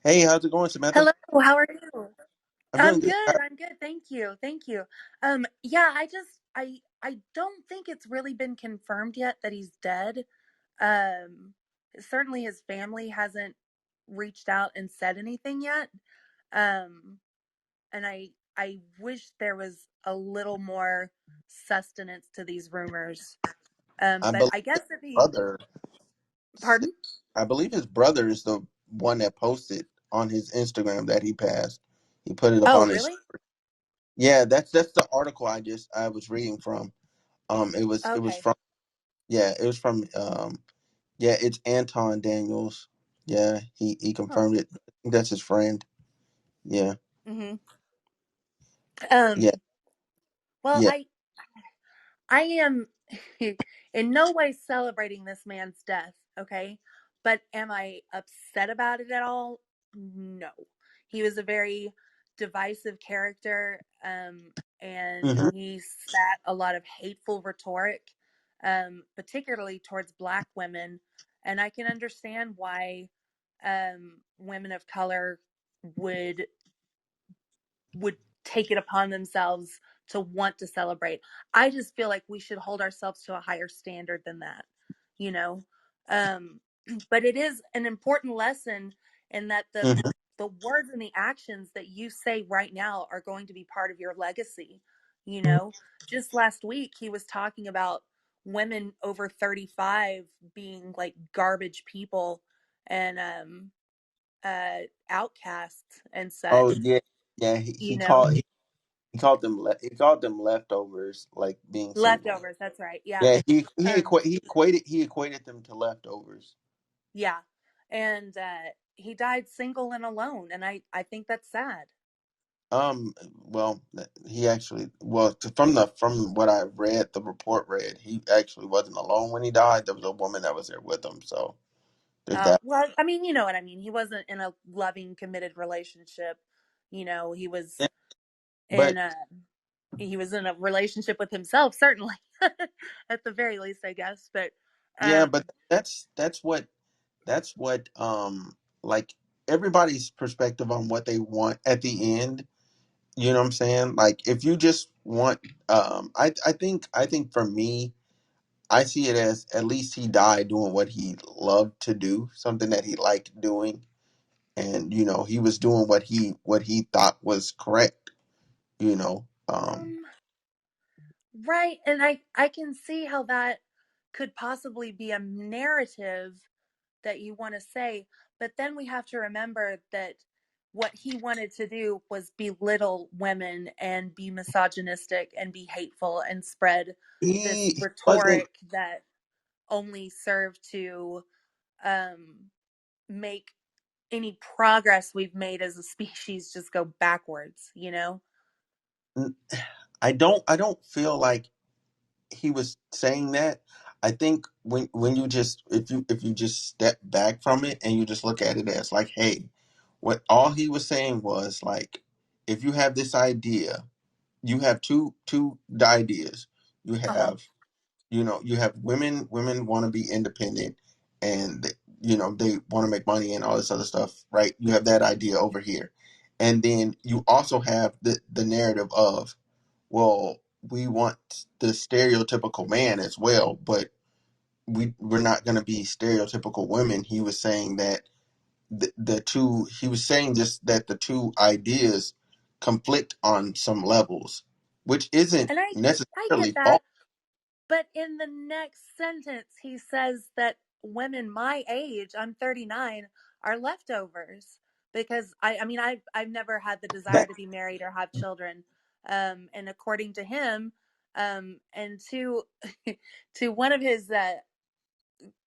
Hey, how's it going, Samantha? Hello, how are you? I'm doing I'm good. good. I'm good. Thank you. Thank you. Yeah, I don't think it's really been confirmed yet that he's dead. Um, Certainly his family hasn't reached out and said anything yet. Um, and I wish there was a little more sustenance to these rumors. I But believe I his guess if he, brother, pardon? I believe his brother is the one that posted on his Instagram that he passed. He put it up Oh, on his. really? Yeah, that's the article I was reading from. It was Okay. from yeah, it's Anton Daniels. Yeah, he Oh. confirmed it. I think that's his friend. Yeah, Hmm. yeah, Um, well, yeah. I am in no way celebrating this man's death, okay? But am I upset about it at all? No. He was a very divisive character, and hmm he spat a lot of hateful rhetoric, particularly towards Black women. And I can understand why women of color would would take it upon themselves to want to celebrate. I just feel like we should hold ourselves to a higher standard than that, you know. Um, but it is an important lesson in that hmm the words and the actions that you say right now are going to be part of your legacy. You hmm know, just last week he was talking about women over 35 being like garbage people and outcasts and Oh such. yeah, yeah. You know, He called them leftovers, like being single. leftovers. That's right. Yeah. Yeah, Um, he equated them to leftovers. yeah. And he died single and alone, and I think that's sad. Well, he actually, well, from what I read, the report read, he actually wasn't alone when he died. There was a woman that was there with him. So there's Oh, that. well, I mean, you know what I mean. He wasn't in a loving, committed relationship. You know, Yeah, in but a he was in a relationship with himself, certainly, at the very least, I guess. But yeah, but um, that's what like everybody's perspective on what they want at the end. You know what I'm saying? Like if you just want, I think for me, I see it as at least he died doing what he loved to do, something that he liked doing, and he was doing what he thought was correct. You know, um, right, and I can see how that could possibly be a narrative that you want to say, but then we have to remember that what he wanted to do was belittle women and be misogynistic and be hateful and spread this he wasn't. rhetoric that only served to um, make any progress we've made as a species just go backwards, you know? I don't feel like he was saying that. I think when you just if you just step back from it and you just look at it as like, hey, what all he was saying was like, if you have this idea, you have two ideas. You Uh huh. have you have women want to be independent, and they want to make money and all this other stuff, right? You have that idea over here, and then you also have the narrative of, well, we want the stereotypical man as well, but we're not going to be stereotypical women. He was saying that the two he was saying just that the two ideas conflict on some levels, which isn't And I get necessarily that. false. But in the next sentence, he says that women my age, I'm 39, are leftovers because I mean, I've never had the desire That to be married or have children. And according to him, and to to one of his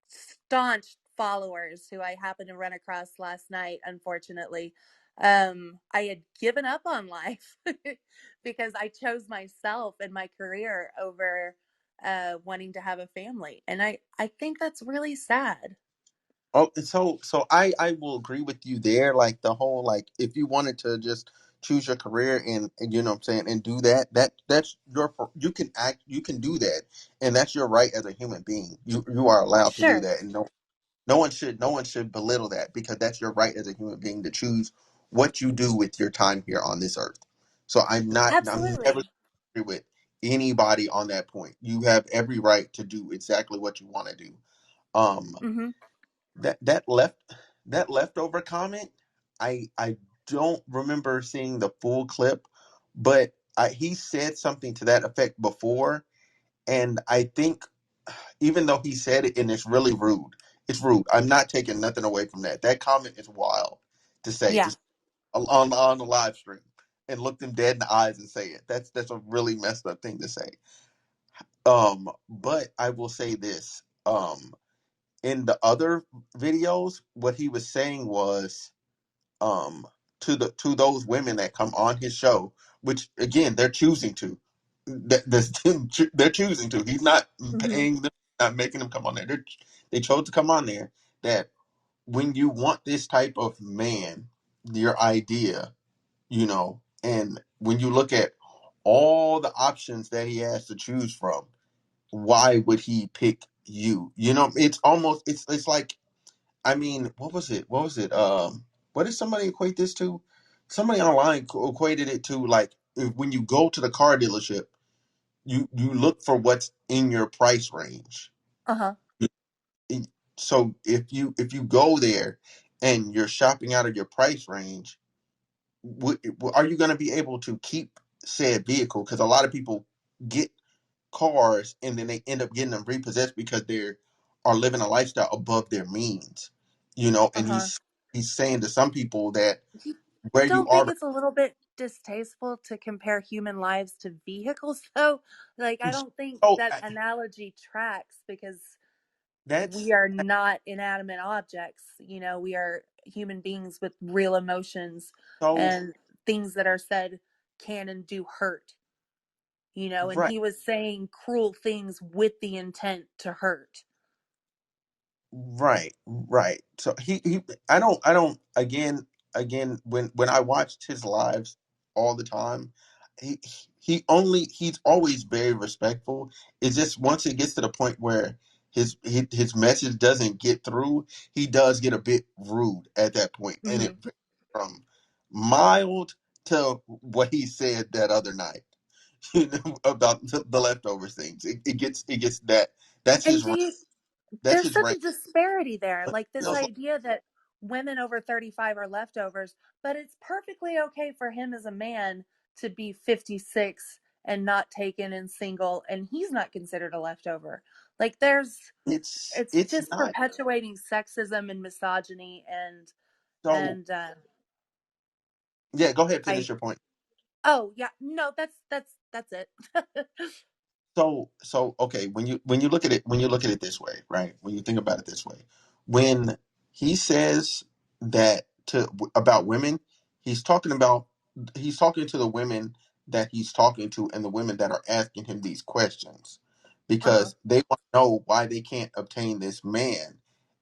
staunch followers who I happened to run across last night, unfortunately, I had given up on life because I chose myself and my career over wanting to have a family. And I think that's really sad. Oh, so I will agree with you there. Like the whole, like, if you wanted to just choose your career and you know what I'm saying, and do that's you can act, you can do that, and that's your right as a human being. You are allowed to do Sure. that, and no. no one should belittle that, because that's your right as a human being to choose what you do with your time here on this earth. So I'm never Absolutely. agree with anybody on that point. You have every right to do exactly what you want to do. Um, Hmm. that leftover comment, I don't remember seeing the full clip, but he said something to that effect before, and I think even though he said it and it's really rude, it's rude. I'm not taking nothing away from that. That comment is wild to say, Yeah. just on the live stream and look them dead in the eyes and say it. That's a really messed up thing to say. But I will say this. In the other videos, what he was saying was, um, to those women that come on his show, which again they're choosing to. They're choosing to. He's not Hmm. paying them, not making them come on there. They chose to come on there. That when you want this type of man, your idea, and when you look at all the options that he has to choose from, why would he pick you? It's almost it's like, I mean, what was it? What was it? What did somebody equate this to? Somebody online equated it to, like, when you go to the car dealership, you look for what's in your price range. Uh-huh. So if you go there and you're shopping out of your price range, are you going to be able to keep said vehicle? Because a lot of people get cars and then they end up getting them repossessed because they are living a lifestyle above their means. And Uh-huh. he's saying to some people that You where you don't think are, it's a little bit distasteful to compare human lives to vehicles, though? Like, I don't think so that analogy tracks because we that's are not inanimate objects. We are human beings with real emotions so and things that are said can and do hurt, and right. he was saying cruel things with the intent to hurt. Right, right. So I don't again, when I watched his lives all the time, he he's always very respectful. It's just once it gets to the point where his message doesn't get through, he does get a bit rude at that point, and it Hmm. from mild to what he said that other night, about the leftovers things. It gets that that's And his do you that's there's his such range. a disparity there. Like this idea that women over 35 are leftovers, but it's perfectly okay for him as a man to be 56 and not taken and single, and he's not considered a leftover. Like it's It's just not. perpetuating sexism and misogyny So and yeah, go ahead, I finish your point. oh yeah, no, that's it. So okay, when you look at it this way, right? When you think about it this way, when he says that about women, he's talking about he's talking to the women that he's talking to, and the women that are asking him these questions, Uh-huh. because they want to know why they can't obtain this man.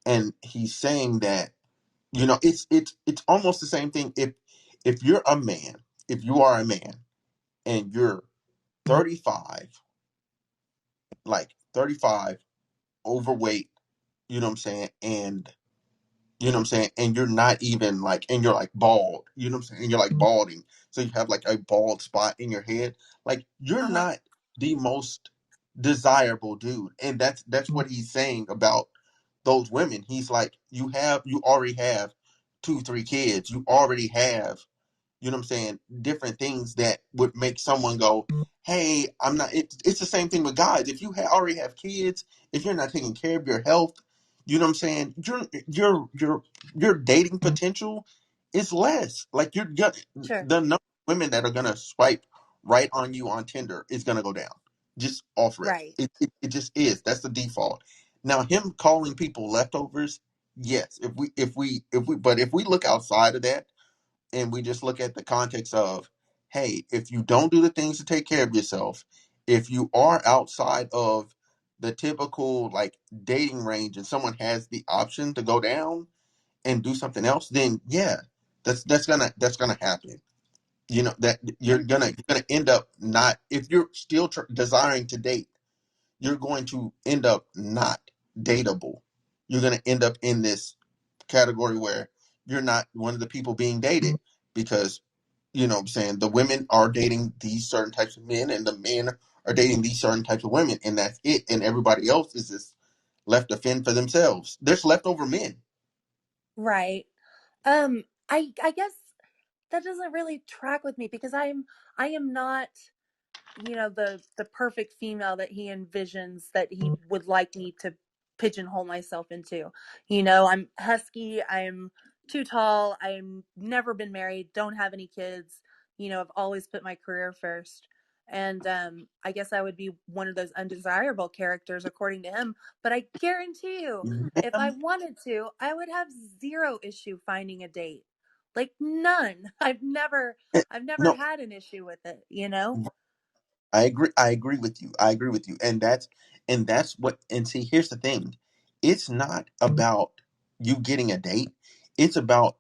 And he's saying that, it's almost the same thing. If you're a man, if you are a man and you're 35, like 35, overweight, you know what I'm saying, and and you're not even like, and you're like bald, you know what I'm saying, and you're like balding, so you have like a bald spot in your head, like you're Uh-huh. not the most desirable dude. And that's what he's saying about those women. He's like, you already have 2 3 kids, you already have, what I'm saying, different things that would make someone go, hey, I'm not. It's the same thing with guys. If you already have kids, if you're not taking care of your health, you know what I'm saying, your dating potential is less. Like, Sure. the number of women that are gonna swipe right on you on Tinder is gonna go down, just off rip. Right. It just is. That's the default. Now, him calling people leftovers, yes. But if we look outside of that, and we just look at the context of, hey, if you don't do the things to take care of yourself, if you are outside of the typical, like, dating range, and someone has the option to go down and do something else, then yeah, that's gonna happen. That you're gonna end up not, if you're still desiring to date, you're going to end up not dateable. you're going to end up in this category where you're not one of the people being dated, because you know what I'm saying, the women are dating these certain types of men and the men are dating these certain types of women, and that's it, and everybody else is just left to fend for themselves. There's leftover men. Right. I guess that doesn't really track with me because I am not, you know, the perfect female that he envisions that he would like me to pigeonhole myself into. You know, I'm husky, I'm too tall, I'm never been married, don't have any kids. You know, I've always put my career first. And I guess I would be one of those undesirable characters according to him, but I guarantee you if I Ma'am, wanted to, I would have zero issue finding a date. Like none. I've never no, had an issue with it, you know? I agree with you. I agree with you. And that's what, and see, here's the thing. It's not about you getting a date. It's about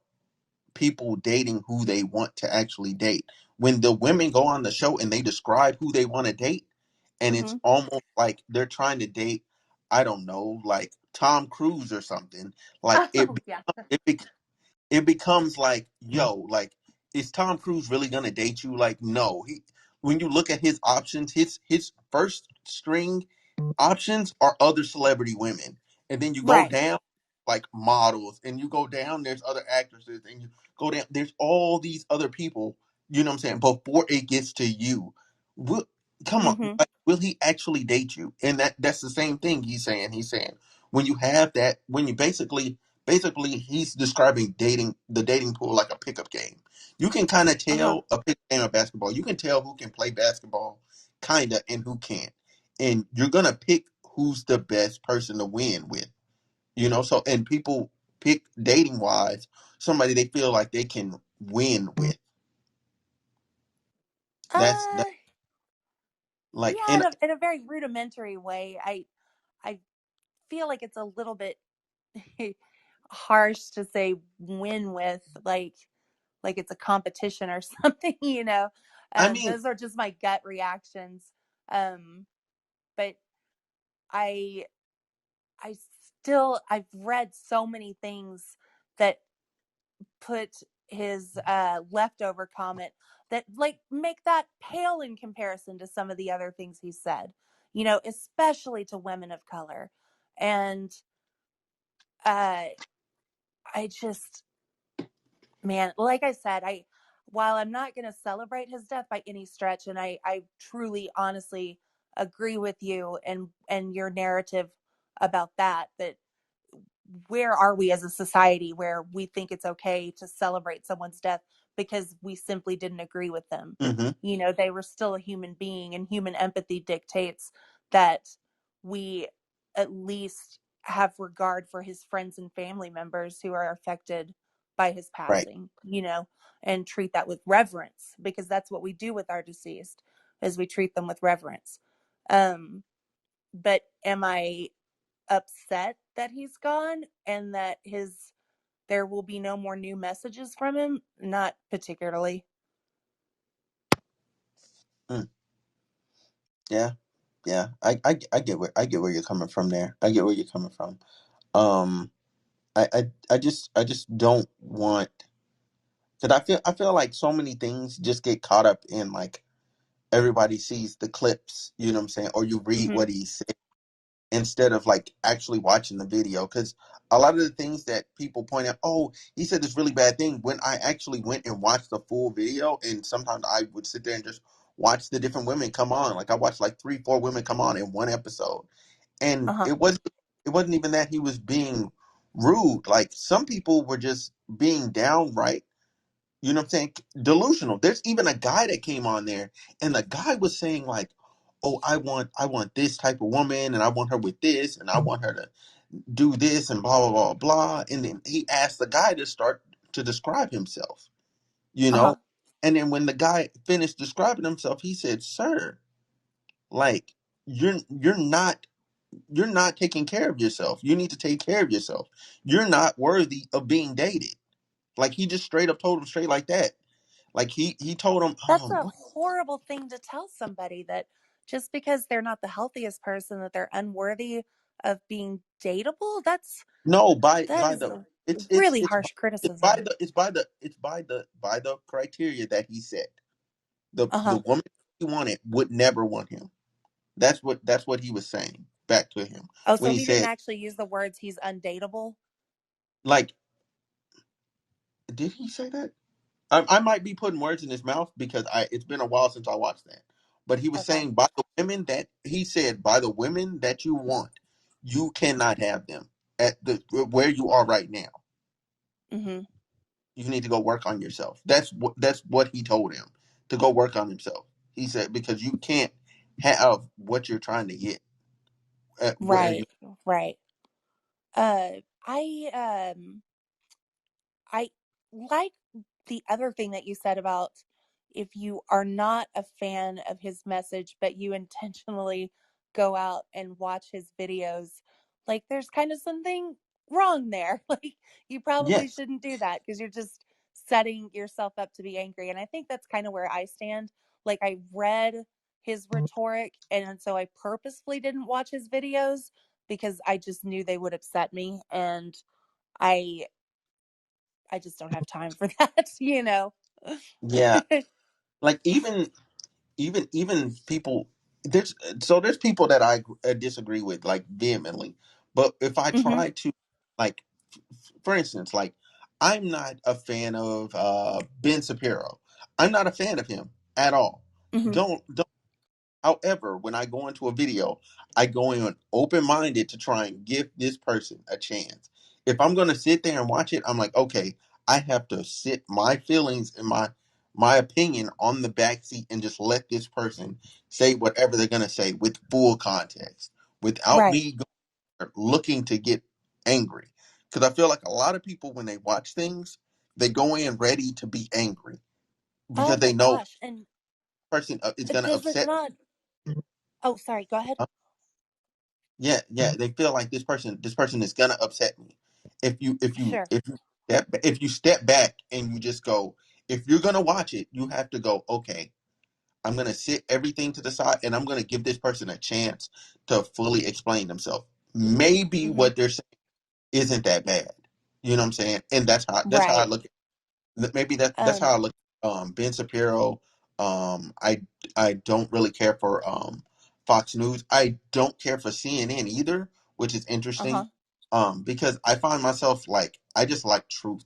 people dating who they want to actually date. When the women go on the show and they describe who they want to date, and it's Mm-hmm. almost like they're trying to date, I don't know, like Tom Cruise or something. Like Oh yeah. it, it becomes like, yo, like, is Tom Cruise really gonna date you? Like, no. He, when you look at his options, his first string options are other celebrity women, and then you go Right. down like models, and you go down. There's other actresses, and you go down. There's all these other people. You know what I'm saying? Before it gets to you, will, come on, Mm-hmm. like, will he actually date you? And that's the same thing he's saying. He's saying when you have that, when you basically he's describing dating, the dating pool, like a pickup game. You can kind of Uh-huh. tell a pickup game of basketball. You can tell who can play basketball, kinda, and who can't, and you're gonna pick who's the best person to win with. You know, so, and people pick dating wise somebody they feel like they can win with. That Uh like, yeah, and in a very rudimentary way. I feel like it's a little bit harsh to say win with like it's a competition or something, you know. I mean, Those are just my gut reactions. Um but I I I've read so many things that put his leftover comment that like make that pale in comparison to some of the other things he said, you know, especially to women of color. And uh I just, man, like I said, I while I'm not going to celebrate his death by any stretch, and I truly honestly agree with you and your narrative about that where are we as a society where we think it's okay to celebrate someone's death because we simply didn't agree with them? hmm, You know, they were still a human being, and human empathy dictates that we at least have regard for his friends and family members who are affected by his right. passing, you know, and treat that with reverence, because that's what we do with our deceased, is we treat them with reverence. um but am I upset that he's gone and that his there will be no more new messages from him? Not particularly. Mm, yeah, yeah. I get where you're coming from there. I get where you're coming from. Um, I just don't want, because I feel like so many things just get caught up in, like, everybody sees the clips, you know what I'm saying, or you read Mm-hmm. what he said instead of like actually watching the video. Because a lot of the things that people point out, oh, he said this really bad thing, when I actually went and watched the full video, and sometimes I would sit there and just watch the different women come on. Like, I watched like 3, 4 women come on in one episode, and Uh-huh. it wasn't even that he was being rude. Like, some people were just being downright, you know what I'm saying, delusional. There's even a guy that came on there, and the guy was saying like, "Oh, I want this type of woman, and I want her with this, and I want her to do this, and blah blah blah blah." And then he asked the guy to start to describe himself, you Uh-huh. know. And then when the guy finished describing himself, he said, "Sir, like, you're not taking care of yourself. You need to take care of yourself. You're not worthy of being dated." Like, he just straight up told him straight like that. Like, he told him, That's a horrible thing to tell somebody, that just because they're not the healthiest person that they're unworthy of being dateable? That's No, that by is the a really it's harsh it's by criticism. the by the criteria that he set. The Uh-huh. woman he wanted would never want him. That's what he was saying back to him Oh, when so he he didn't said, actually use the words he's undateable? like, did he say that? I might be putting words in his mouth because I it's been a while since I watched that. But he was Okay. saying by the women that he said by the women that you want, you cannot have them at the where you are right now. Mm-hmm. You need to go work on yourself. That's what he told him to go work on himself. He said because you can't have what you're trying to get at where you. Right. Right. Uh, I I like the other thing that you said about if you are not a fan of his message, but you intentionally go out and watch his videos, like there's kind of something wrong there. Like you probably Yes, shouldn't do that because you're just setting yourself up to be angry. And I think that's kind of where I stand. Like I read his rhetoric, and so I purposefully didn't watch his videos because I just knew they would upset me. And I I just don't have time for that, you know. yeah, like even people there's there's people that I disagree with like vehemently, but if I Mhm. try to like for instance like I'm not a fan of Ben Shapiro. I'm not a fan of him at all. Mhm. Don't However, when I go into a video, I go in open minded to try and give this person a chance. If I'm going to sit there and watch it, I'm like, okay, I have to sit my feelings and my opinion on the back seat and just let this person say whatever they're going to say with full context, without Right. me looking to get angry. Because I feel like a lot of people when they watch things, they go in ready to be angry Oh because my they know gosh. And the person is going to does it upset. not? Oh, sorry. Go ahead. Yeah, yeah, they feel like this person is gonna upset me. Sure. If you step back and you just go, if you're gonna watch it, you have to go, okay, I'm gonna sit everything to the side and I'm gonna give this person a chance to fully explain themselves. Maybe Mhm. what they're saying isn't that bad. You know what I'm saying? And that's how I Right. look maybe that's how Um I look at Ben Shapiro. Um I I don't really care for Fox News. I don't care for CNN either, which is uh-huh. interesting. Because I find myself like I just like truth.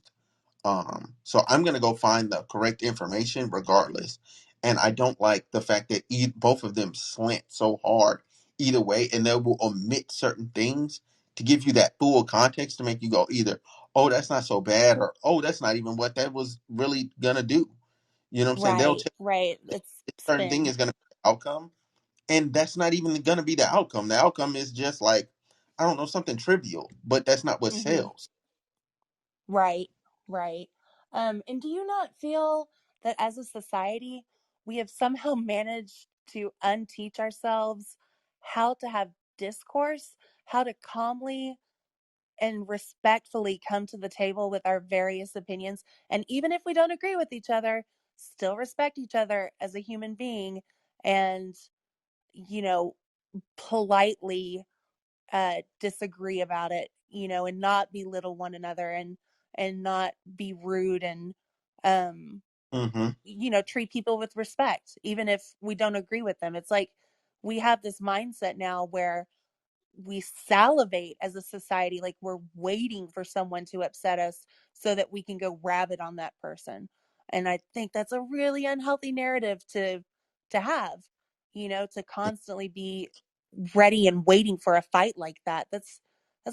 So I'm gonna go find the correct information regardless. And I don't like the fact that both of them slant so hard either way, and they will omit certain things to give you that full context to make you go either, oh, that's not so bad, or oh, that's not even what that was really gonna do. You know what I'm saying? They'll Right. tell Right. you It's this certain thing spin. is gonna be the outcome, and that's not even gonna be the outcome. The outcome is just like I don't know something trivial, but that's not what Mhm. sells. Right. Right. And do you not feel that as a society we have somehow managed to unteach ourselves how to have discourse, how to calmly and respectfully come to the table with our various opinions. And even if we don't agree with each other, still respect each other as a human being and, you know, politely disagree about it, and not belittle one another and not be rude and, um, Hmm. treat people with respect, even if we don't agree with them. It's like we have this mindset now where we salivate as a society, like we're waiting for someone to upset us so that we can go rabid on that person. And I think that's a really unhealthy narrative to have, to constantly be ready and waiting for a fight like that. That's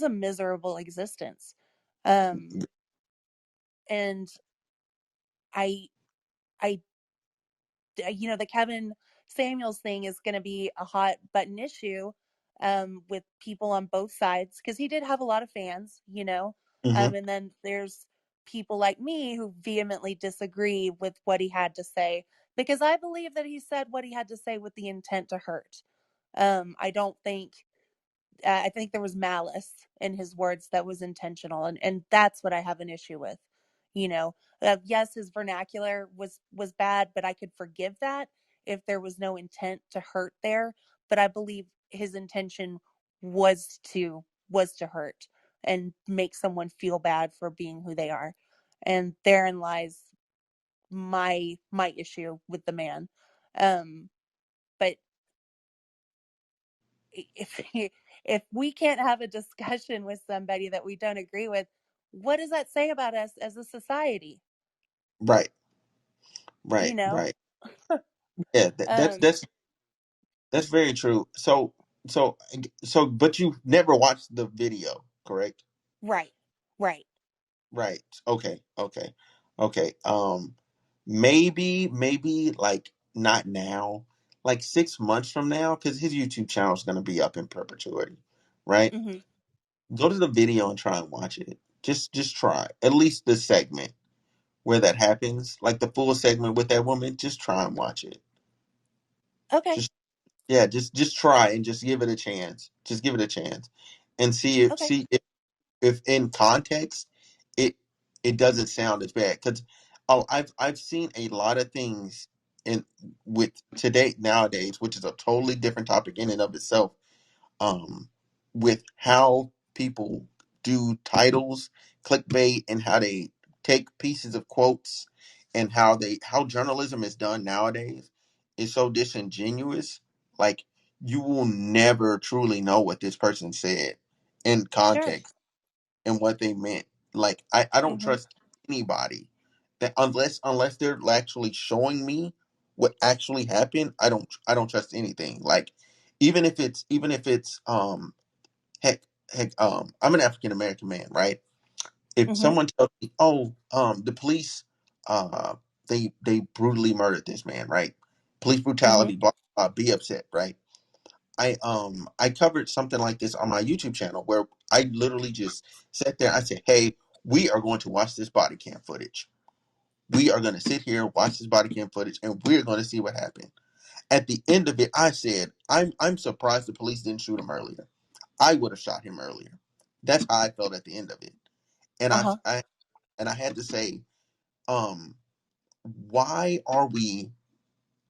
a miserable existence. Um and i I the Kevin Samuels thing is going to be a hot button issue, with people on both sides because he did have a lot of fans. Hmm. And then there's people like me who vehemently disagree with what he had to say because I believe that he said what he had to say with the intent to hurt. I don't think I think there was malice in his words that was intentional, and that's what I have an issue with. Yes, his vernacular was bad, but I could forgive that if there was no intent to hurt there. But I believe his intention was to hurt and make someone feel bad for being who they are. And therein lies my issue with the man. Um, but if if we can't have a discussion with somebody that we don't agree with, what does that say about us as a society? Right, You right, know? right. Yeah, that's Um, that's very true. So but you never watched the video, correct? right, right. Right. Okay. Okay. Okay. Maybe like not now, like 6 months from now, because his YouTube channel is going to be up in perpetuity, right? Hmm. Go to the video and try and watch it. Just try at least the segment where that happens, like the full segment with that woman. Just try and watch it. Okay, Just yeah, just try and just give it a chance. Just give it a chance, and see if okay. see if in context it it doesn't sound as bad. Because I've seen a lot of things in with today nowadays, which is a totally different topic in and of itself, with how people do titles, clickbait, and how they take pieces of quotes, and how journalism is done nowadays is so disingenuous. Like, you will never truly know what this person said in Sure. context and what they meant. Like, I don't Hmm. trust anybody that, unless they're actually showing me what actually happened. I don't trust anything. Like, even if it's heck I'm an African American man, right? If Hmm. someone tells me, oh, the police, uh they brutally murdered this man, right? Police Hmm. brutality, blah, blah, be upset, right? I covered something like this on my YouTube channel where I literally just sat there. I said, "Hey, we are going to watch this body cam footage. We are going to sit here, watch this body cam footage, and we're going to see what happened." At the end of it, I said, "I'm surprised the police didn't shoot him earlier. I would have shot him earlier." That's how I felt at the end of it, and Uh-huh. I had to say, um, why are we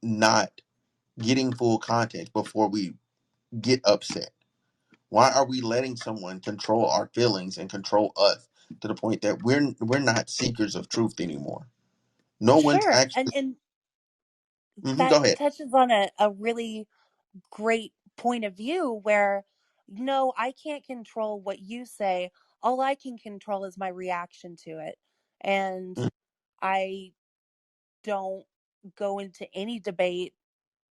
not getting full context before we get upset? Why are we letting someone control our feelings and control us to the point that we're not seekers of truth anymore? No one's Sure. And actually. and Go that ahead. touches on a really great point of view where no, I can't control what you say. All I can control is my reaction to it. And Mm, I don't go into any debate,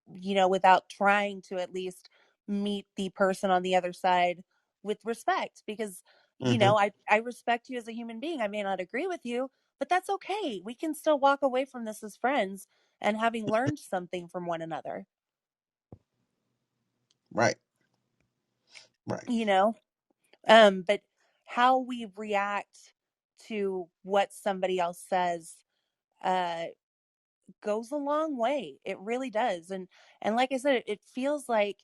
without trying to at least meet the person on the other side with respect because, mm-hmm. I respect you as a human being. I may not agree with you, but that's okay. We can still walk away from this as friends and having learned something from one another, Right. Right. you know? But how we react to what somebody else says, uh, goes a long way. It really does. And like I said, it feels like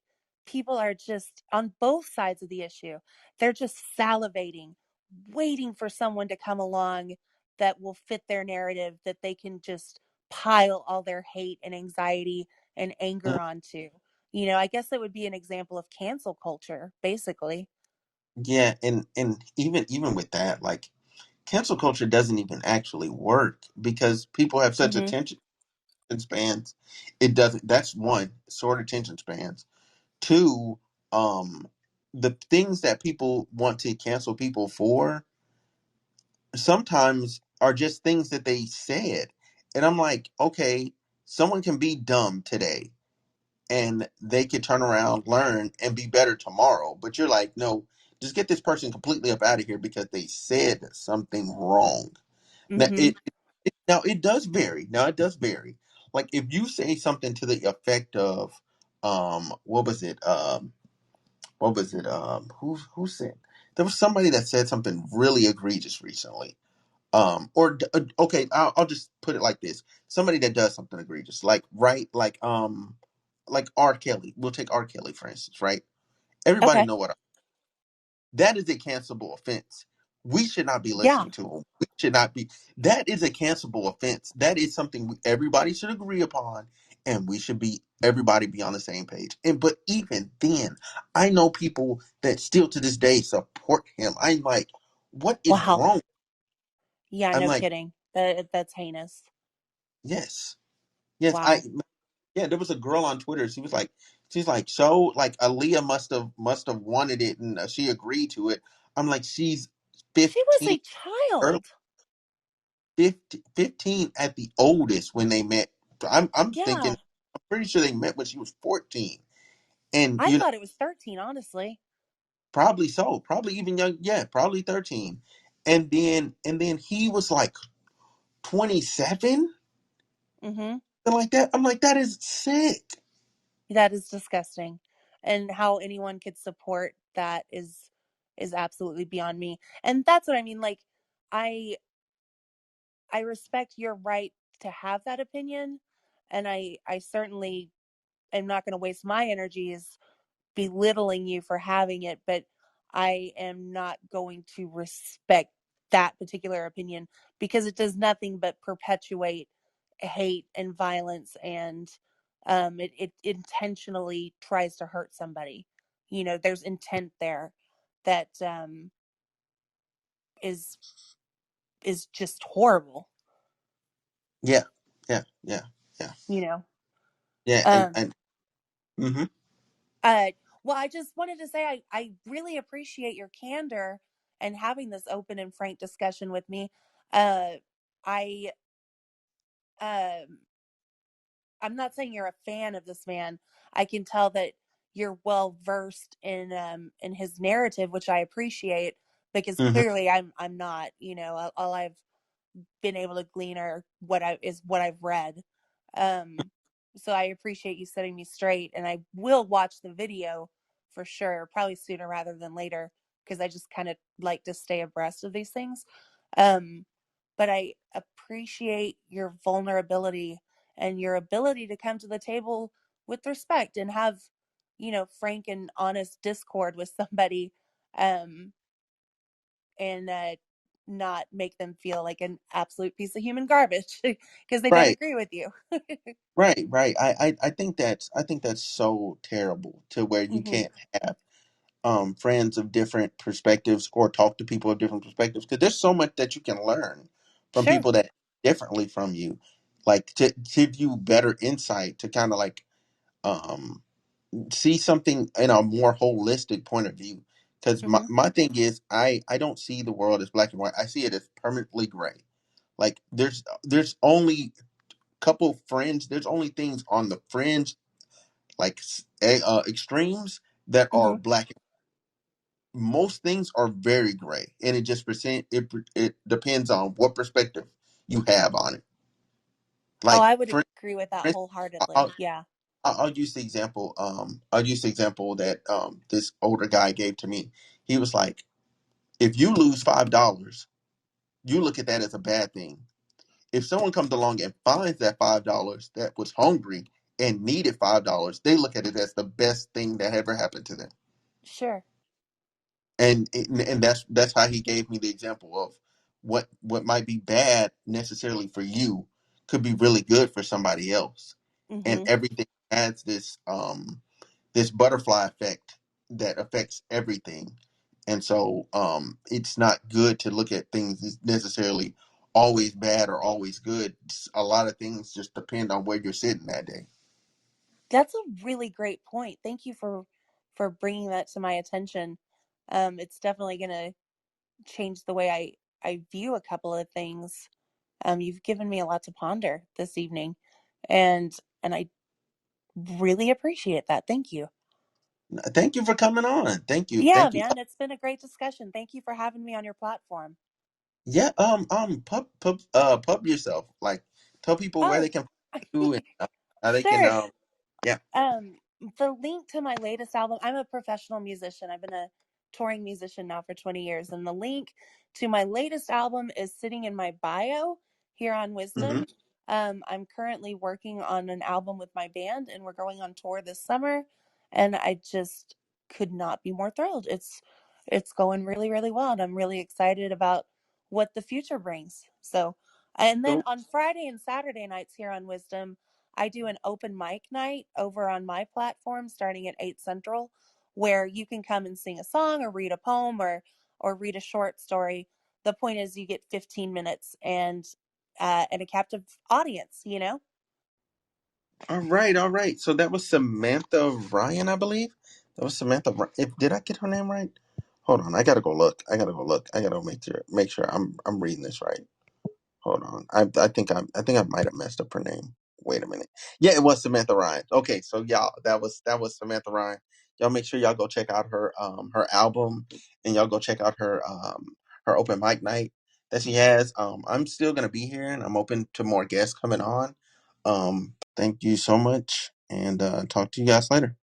people are just on both sides of the issue. They're just salivating, waiting for someone to come along that will fit their narrative that they can just pile all their hate and anxiety and Mm, anger onto. I guess that would be an example of cancel culture, basically. yeah, and even with that, like, cancel culture doesn't even actually work because people have such Mhm. attention spans. It doesn't. That's one, short attention spans. Two, um, the things that people want to cancel people for sometimes are just things that they said. And I'm like, okay, someone can be dumb today and they could turn around, learn, and be better tomorrow. But you're like, no, just get this person completely up out of here because they said something wrong. Now Mhm. it does vary. Now it does vary. Like, if you say something to the effect of, what was it? Who said, there was somebody that said something really egregious recently. Okay, I'll just put it like this: somebody that does something egregious, like, right, like R. Kelly. We'll take R. Kelly for instance, right? Everybody Okay. know what that is, a cancelable offense. We should not be Yeah. listening to him. We should not be. That is a cancelable offense. That is something everybody should agree upon, and we should be everybody be on the same page. And but even then, I know people that still to this day support him. I'm like, what is Wow. wrong? Yeah, I'm no like, kidding. That's heinous. yes, yes, I Wow. yeah. There was a girl on Twitter. She's like, so like Aaliyah must have wanted it, and she agreed to it. I'm like, she's She was 15, a early child. 15 at the oldest when they met. I'm thinking, Yeah. I'm pretty sure they met when she was 14, and I thought it was 13, honestly. probably so, probably even young, yeah, probably 13, and then he was like 27, Mm-hmm. something like that. I'm like, that is sick. That is disgusting. And how anyone could support that is absolutely beyond me. And that's what I mean. Like, I I respect your right to have that opinion. And I certainly am not going to waste my energies belittling you for having it, but I am not going to respect that particular opinion because it does nothing but perpetuate hate and violence, and it intentionally tries to hurt somebody. You know, there's intent there that is is just horrible. Yeah, yeah, yeah, yeah, You know. yeah, and Um, hmm Uh, well, I just wanted to say I really appreciate your candor and having this open and frank discussion with me. Uh, I um, I'm not saying you're a fan of this man. I can tell that you're well versed in his narrative, which I appreciate because hmm clearly I'm not. You know, all I've been able to glean or what I've read. Um, so I appreciate you setting me straight, and I will watch the video for sure, probably sooner rather than later, because I just kind of like to stay abreast of these things. Um, but I appreciate your vulnerability and your ability to come to the table with respect and have, you know, frank and honest discord with somebody. Um, and not make them feel like an absolute piece of human garbage because they don't right, agree with you. right. I think that's so terrible to where you Hmm. can't have friends of different perspectives or talk to people of different perspectives because there's so much that you can learn from Sure. people that differently from you, like to give you better insight to kind of like um see something in a more holistic point of view. Because my, Hmm. my thing is, I don't see the world as black and white. I see it as permanently gray. Like there's only couple fringe. There's only things on the fringe, like extremes that are Hmm. black. Most things are very gray, and it just it depends on what perspective you have on it. Oh, Like I would for agree with that instance, wholeheartedly. Yeah. I'll use the example. I'll use the example that this older guy gave to me. He was like, if you lose $5, you look at that as a bad thing. If someone comes along and finds that $5 that was hungry and needed $5, they look at it as the best thing that ever happened to them. Sure. And that's how he gave me the example of what might be bad necessarily for you could be really good for somebody else, and Hmm. everything adds this butterfly effect that affects everything. And so it's not good to look at things as necessarily always bad or always good. A lot of things just depend on where you're sitting that day. That's a really great point. Thank you for bringing that to my attention. It's definitely going to change the way I view a couple of things. You've given me a lot to ponder this evening, and I really appreciate that. Thank you. Thank you for coming on. Thank you. Yeah, Thank you. man, it's been a great discussion. Thank you for having me on your platform. Yeah, pub yourself. Like, tell people where Oh, they can find you and how they can, sure. yeah. Um, the link to my latest album, I'm a professional musician. I've been a touring musician now for 20 years, and the link to my latest album is sitting in my bio here on hmm Wisdom. I'm currently working on an album with my band, and we're going on tour this summer, and I just could not be more thrilled. It's going really, really well, and I'm really excited about what the future brings. So, and then So, on Friday and Saturday nights here on Wisdom, I do an open mic night over on my platform starting at 8 Central, where you can come and sing a song or read a poem or read a short story. The point is you get 15 minutes and a captive audience, you know? All right, all right. So that was Samantha Ryan, I believe. That was Samantha. If did I get her name right? Hold on, I gotta go look. I gotta go look. I gotta make sure I'm reading this right. Hold on. I think I might have messed up her name. Wait a minute. Yeah, it was Samantha Ryan. Okay, so y'all, that was Samantha Ryan. Y'all make sure y'all go check out her album, and y'all go check out her open mic night that she has. I'm still gonna be here, and I'm open to more guests coming on. Thank you so much, and talk to you guys later.